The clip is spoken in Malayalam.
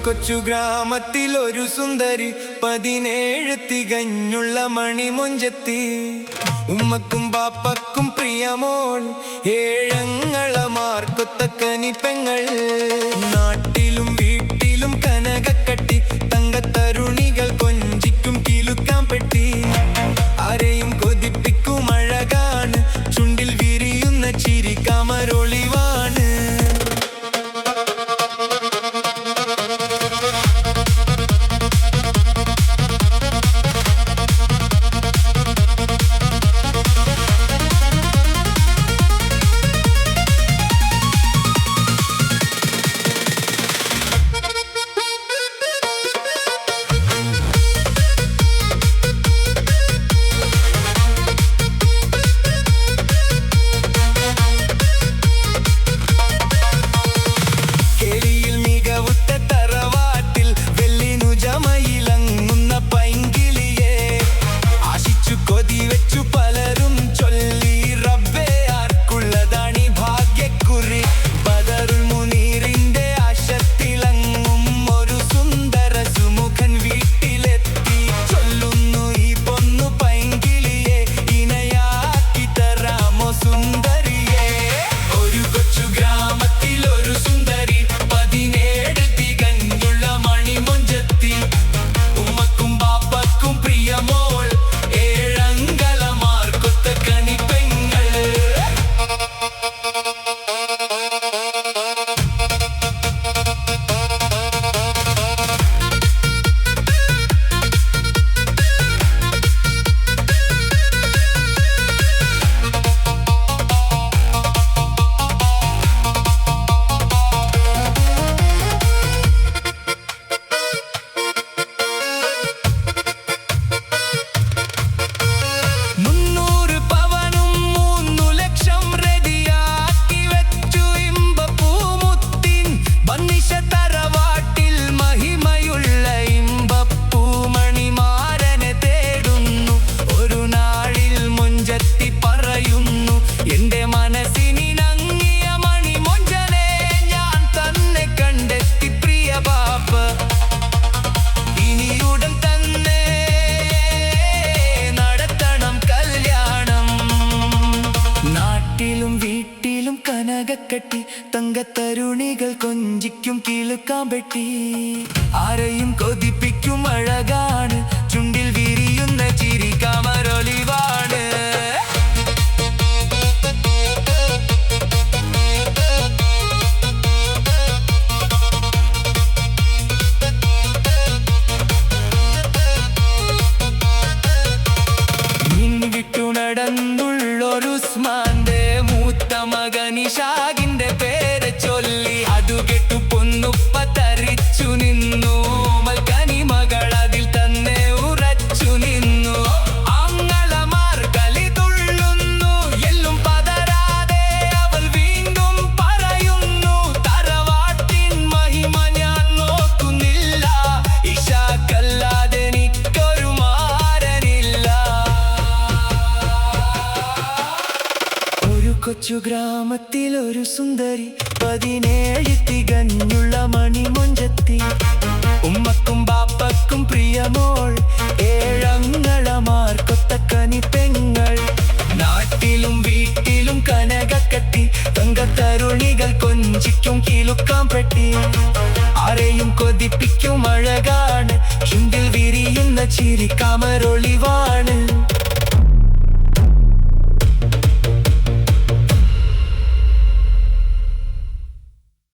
കൊച്ചു ഗ്രാമത്തിൽ ഒരു സുന്ദരി 17 തികഞ്ഞുള്ള മണിമൊഞ്ചത്തി ഉമ്മക്കും ബാപ്പക്കും പ്രിയമോൾ ഏഴങ്ങളമാർക്കൊത്തക്കനി പെങ്ങൾ നാട്ടിലും വീട്ടിലും കനകക്കട്ടി തങ്കത്തരുണികൾ കൊഞ്ചിക്കും കിലുക്കാൻ പെട്ടി ആരെയും കൊതിപ്പിക്കും അഴകാണ് ചുണ്ടിൽ വിരിയുന്ന ചിരി കമരൊളിവാണ് കനകക്കട്ടി തങ്കത്തരുണികൾ കൊഞ്ചിക്കും കിളുക്കാൻ പെട്ടി ആരെയും കൊതിപ്പിക്കും അഴകാണ് ചുണ്ടിൽ വിരിയുന്ന ചിരി കമരൊളിവാണ് നടന്നുള്ളൊരു ഉസ്മാന്റെ മൂത്ത മകനിഷാകിന്റെ പേര് ചൊല്ലി അതു കേട്ടു പൊന്നുപ്പ തരിച്ചു നിന്നു മൽക്കനി മകൾ അതിൽ തന്നെ ഉറച്ചു നിന്നു ആങ്ങളമാർ കളി തുള്ളുന്നു എല്ലും പതരാതെ അവൾ വീണ്ടും പറയുന്നു തറവാട്ടിൻ മഹിമ ഞാൻ നോക്കുന്നില്ല ഇഷാക്കല്ലാതെ എനിക്കൊരു മാരനില്ല കൊച്ചു ഗ്രാമത്തിൽ ഒരു സുന്ദരി 17 തികഞ്ഞുള്ള മണിമൊഞ്ചത്തി ഉമ്മക്കും ബാപ്പക്കും പ്രിയമോൾ ഏഴങ്ങളമാർക്കൊത്തക്കനി പെങ്ങൾ നാട്ടിലും വീട്ടിലും കനകക്കട്ടി തങ്കത്തരുണികൾ കൊഞ്ചിക്കും കിലുക്കാൻ പെട്ടി ആരെയും കൊതിപ്പിക്കും അഴകാണ് ചുണ്ടിൽ വിരിയുന്ന ചിരി കമരൊളിവാണ്